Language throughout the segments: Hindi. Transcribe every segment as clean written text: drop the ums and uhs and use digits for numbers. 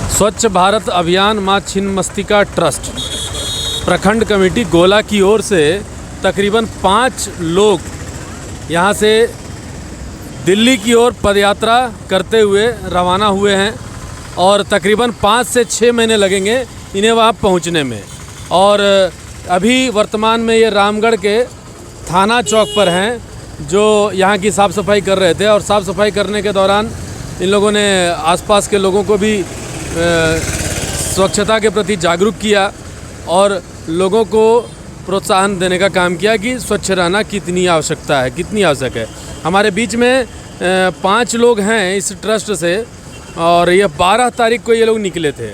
स्वच्छ भारत अभियान माँ छिन्नमस्तिका ट्रस्ट प्रखंड कमेटी गोला की ओर से तकरीबन 5 लोग यहाँ से दिल्ली की ओर पदयात्रा करते हुए रवाना हुए हैं और तकरीबन 5 से 6 महीने लगेंगे इन्हें वहाँ पहुँचने में। और अभी वर्तमान में ये रामगढ़ के थाना चौक पर हैं जो यहाँ की साफ़ सफाई कर रहे थे और साफ़ सफाई करने के दौरान इन लोगों ने आसपास के लोगों को भी स्वच्छता के प्रति जागरूक किया और लोगों को प्रोत्साहन देने का काम किया कि स्वच्छ रहना कितनी आवश्यक है। हमारे बीच में 5 लोग हैं इस ट्रस्ट से और ये 12 तारीख को ये लोग निकले थे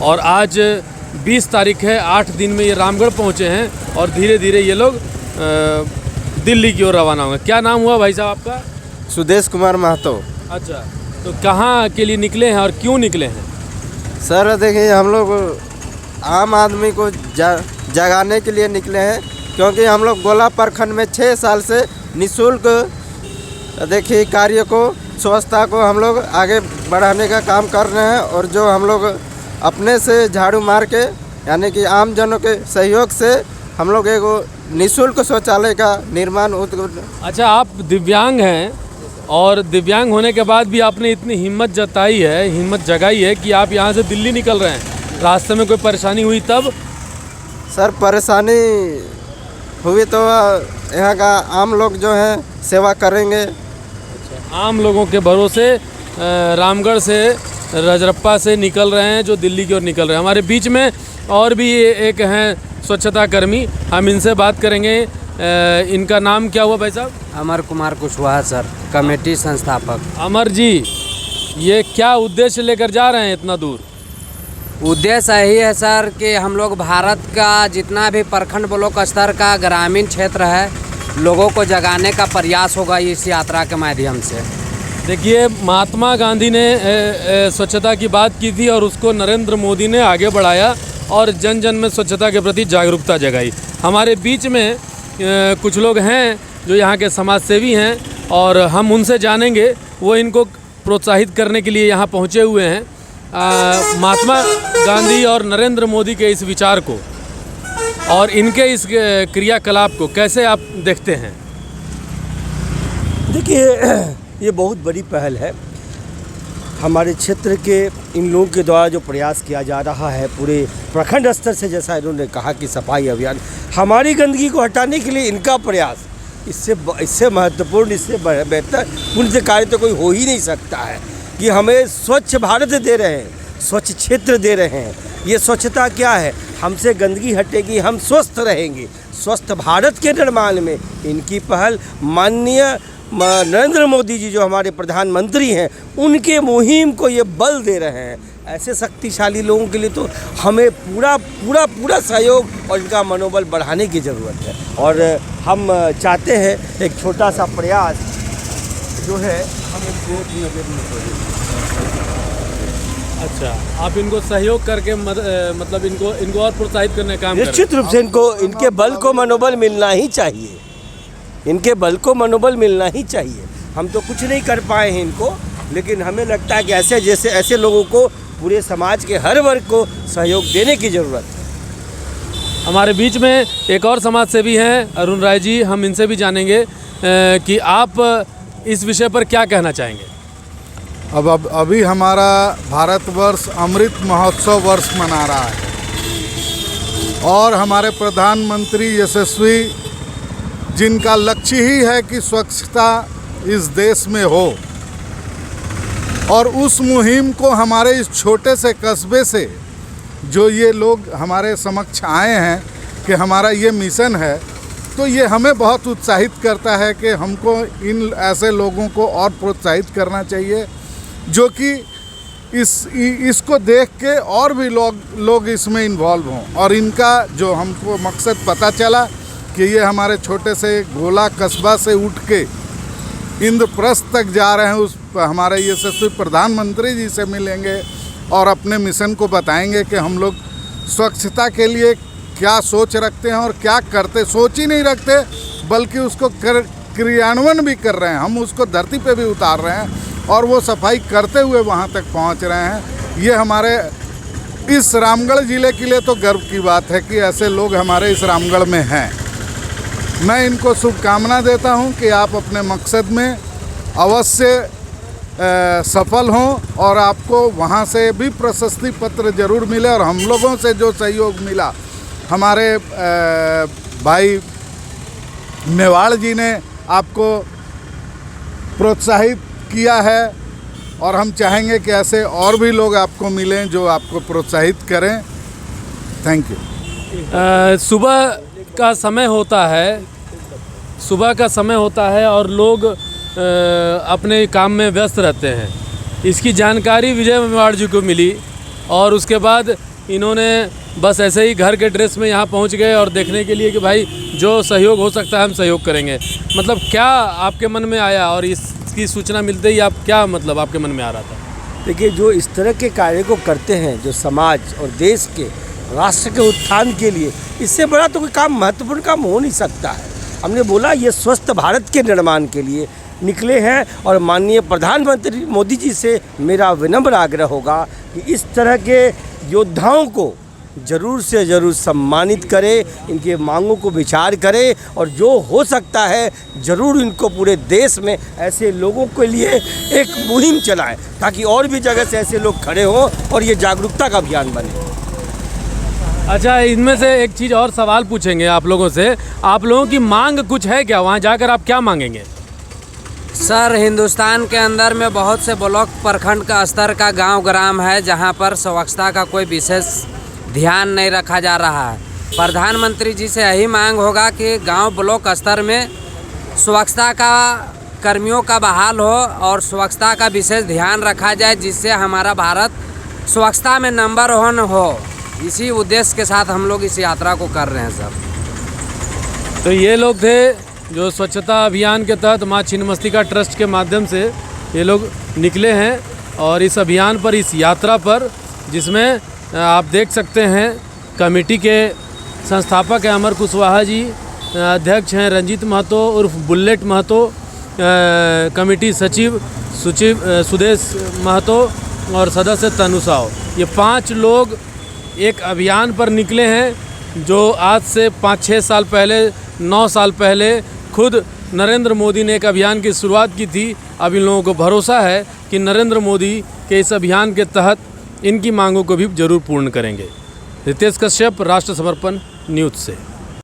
और आज 20 तारीख है। 8 दिन में ये रामगढ़ पहुँचे हैं और धीरे धीरे ये लोग दिल्ली की ओर रवाना होंगे। क्या नाम हुआ भाई साहब आपका? सुदेश कुमार महतो। अच्छा, तो कहाँ के लिए निकले हैं और क्यों निकले हैं? सर देखिए, हम लोग आम आदमी को जगाने के लिए निकले हैं क्योंकि हम लोग गोला प्रखंड में 6 साल से निःशुल्क देखिए कार्य को स्वच्छता को हम लोग आगे बढ़ाने का काम कर रहे हैं और जो हम लोग अपने से झाड़ू मार के यानी कि आम जनों के सहयोग से हम लोग एक निःशुल्क शौचालय का निर्माण। अच्छा, आप दिव्यांग हैं और दिव्यांग होने के बाद भी आपने इतनी हिम्मत जगाई है कि आप यहाँ से दिल्ली निकल रहे हैं। रास्ते में कोई परेशानी हुई तब? सर परेशानी हुई तो यहाँ का आम लोग जो हैं सेवा करेंगे। आम लोगों के भरोसे रामगढ़ से रजरप्पा से निकल रहे हैं जो दिल्ली की ओर निकल रहे हैं। हमारे बीच में और भी एक हैं स्वच्छता कर्मी, हम इनसे बात करेंगे। इनका नाम क्या हुआ भाई साहब? अमर कुमार कुशवाहा सर, कमेटी संस्थापक। अमर जी, ये क्या उद्देश्य लेकर जा रहे हैं इतना दूर? उद्देश्य यही है सर कि हम लोग भारत का जितना भी प्रखंड ब्लॉक स्तर का ग्रामीण क्षेत्र है लोगों को जगाने का प्रयास होगा इस यात्रा के माध्यम से। देखिए, महात्मा गांधी ने स्वच्छता की बात की थी और उसको नरेंद्र मोदी ने आगे बढ़ाया और जन जन में स्वच्छता के प्रति जागरूकता जगाई। हमारे बीच में कुछ लोग हैं जो यहाँ के समाज सेवी हैं और हम उनसे जानेंगे, वो इनको प्रोत्साहित करने के लिए यहाँ पहुँचे हुए हैं। महात्मा गांधी और नरेंद्र मोदी के इस विचार को और इनके इस क्रियाकलाप को कैसे आप देखते हैं? देखिए, ये बहुत बड़ी पहल है। हमारे क्षेत्र के इन लोगों के द्वारा जो प्रयास किया जा रहा है पूरे प्रखंड स्तर से, जैसा इन्होंने कहा कि सफाई अभियान, हमारी गंदगी को हटाने के लिए इनका प्रयास, इससे महत्वपूर्ण, इससे बेहतर पुण्य कार्य तो कोई हो ही नहीं सकता है कि हमें स्वच्छ भारत दे रहे हैं, स्वच्छ क्षेत्र दे रहे हैं। ये स्वच्छता क्या है? हमसे गंदगी हटेगी, हम स्वस्थ रहेंगे। स्वस्थ भारत के निर्माण में इनकी पहल, माननीय नरेंद्र मोदी जी जो हमारे प्रधानमंत्री हैं, उनके मुहिम को ये बल दे रहे हैं। ऐसे शक्तिशाली लोगों के लिए तो हमें पूरा सहयोग और इनका मनोबल बढ़ाने की ज़रूरत है। और हम चाहते हैं एक छोटा सा प्रयास जो है हम इनको। अच्छा, आप इनको सहयोग करके मतलब इनको और प्रोत्साहित करने का काम करें। निश्चित रूप से इनके बल को मनोबल मिलना ही चाहिए, इनके बल को मनोबल मिलना ही चाहिए। हम तो कुछ नहीं कर पाए हैं इनको, लेकिन हमें लगता है कि ऐसे लोगों को पूरे समाज के हर वर्ग को सहयोग देने की ज़रूरत है। हमारे बीच में एक और समाज सेवी हैं, अरुण राय जी, हम इनसे भी जानेंगे कि आप इस विषय पर क्या कहना चाहेंगे। अभी हमारा भारतवर्ष अमृत महोत्सव वर्ष मना रहा है और हमारे प्रधानमंत्री यशस्वी, जिनका लक्ष्य ही है कि स्वच्छता इस देश में हो, और उस मुहिम को हमारे इस छोटे से कस्बे से जो ये लोग हमारे समक्ष आए हैं कि हमारा ये मिशन है, तो ये हमें बहुत उत्साहित करता है कि हमको इन ऐसे लोगों को और प्रोत्साहित करना चाहिए जो कि इसको देख के और भी लोग इसमें इन्वॉल्व हों। और इनका जो हमको मकसद पता चला कि ये हमारे छोटे से गोला कस्बा से उठ के इंद्रप्रस्थ तक जा रहे हैं, उस हमारे यशस्वी प्रधानमंत्री जी से मिलेंगे और अपने मिशन को बताएंगे कि हम लोग स्वच्छता के लिए क्या सोच रखते हैं और क्या करते, सोच ही नहीं रखते बल्कि उसको क्रियान्वयन भी कर रहे हैं। हम उसको धरती पे भी उतार रहे हैं और वो सफाई करते हुए वहाँ तक पहुँच रहे हैं। ये हमारे इस रामगढ़ ज़िले के लिए तो गर्व की बात है कि ऐसे लोग हमारे इस रामगढ़ में हैं। मैं इनको शुभकामना देता हूं कि आप अपने मकसद में अवश्य सफल हों और आपको वहां से भी प्रशस्ति पत्र ज़रूर मिले। और हम लोगों से जो सहयोग मिला, हमारे भाई मेवाड़ जी ने आपको प्रोत्साहित किया है और हम चाहेंगे कि ऐसे और भी लोग आपको मिलें जो आपको प्रोत्साहित करें। Thank you. सुबह का समय होता है और लोग अपने काम में व्यस्त रहते हैं। इसकी जानकारी विजय मेवाड़ जी को मिली और उसके बाद इन्होंने बस ऐसे ही घर के ड्रेस में यहाँ पहुँच गए और देखने के लिए कि भाई जो सहयोग हो सकता है हम सहयोग करेंगे। मतलब क्या आपके मन में आया और इसकी सूचना मिलते ही आप क्या मतलब आपके मन में आ रहा था? देखिए, जो इस तरह के कार्य को करते हैं, जो समाज और देश के राष्ट्र के उत्थान के लिए, इससे बड़ा तो कोई काम, महत्वपूर्ण काम हो नहीं सकता है। हमने बोला ये स्वस्थ भारत के निर्माण के लिए निकले हैं और माननीय प्रधानमंत्री मोदी जी से मेरा विनम्र आग्रह होगा कि इस तरह के योद्धाओं को ज़रूर से ज़रूर सम्मानित करें, इनके मांगों को विचार करें और जो हो सकता है ज़रूर इनको पूरे देश में ऐसे लोगों के लिए एक मुहिम चलाएं ताकि और भी जगह से ऐसे लोग खड़े हों और ये जागरूकता का अभियान बने। अच्छा, इनमें से एक चीज़ और सवाल पूछेंगे आप लोगों से। आप लोगों की मांग कुछ है क्या? वहाँ जाकर आप क्या मांगेंगे? सर, हिंदुस्तान के अंदर में बहुत से ब्लॉक प्रखंड का स्तर का गांव ग्राम है जहां पर स्वच्छता का कोई विशेष ध्यान नहीं रखा जा रहा है। प्रधानमंत्री जी से यही मांग होगा कि गांव ब्लॉक स्तर में स्वच्छता का कर्मियों का बहाल हो और स्वच्छता का विशेष ध्यान रखा जाए, जिससे हमारा भारत स्वच्छता में नंबर 1 हो। इसी उद्देश्य के साथ हम लोग इस यात्रा को कर रहे हैं सर। तो ये लोग थे जो स्वच्छता अभियान के तहत माँ छिन्नमस्तिका ट्रस्ट के माध्यम से ये लोग निकले हैं और इस अभियान पर, इस यात्रा पर, जिसमें आप देख सकते हैं कमेटी के संस्थापक हैं अमर कुशवाहा जी, अध्यक्ष हैं रंजीत महतो उर्फ बुलेट महतो, कमेटी सचिव सुदेश महतो और सदस्य तनु साव। ये 5 लोग एक अभियान पर निकले हैं जो आज से 5-6 साल पहले, 9 साल पहले खुद नरेंद्र मोदी ने एक अभियान की शुरुआत की थी। अब इन लोगों को भरोसा है कि नरेंद्र मोदी के इस अभियान के तहत इनकी मांगों को भी जरूर पूर्ण करेंगे। रितेश कश्यप, राष्ट्र समर्पण न्यूज़ से।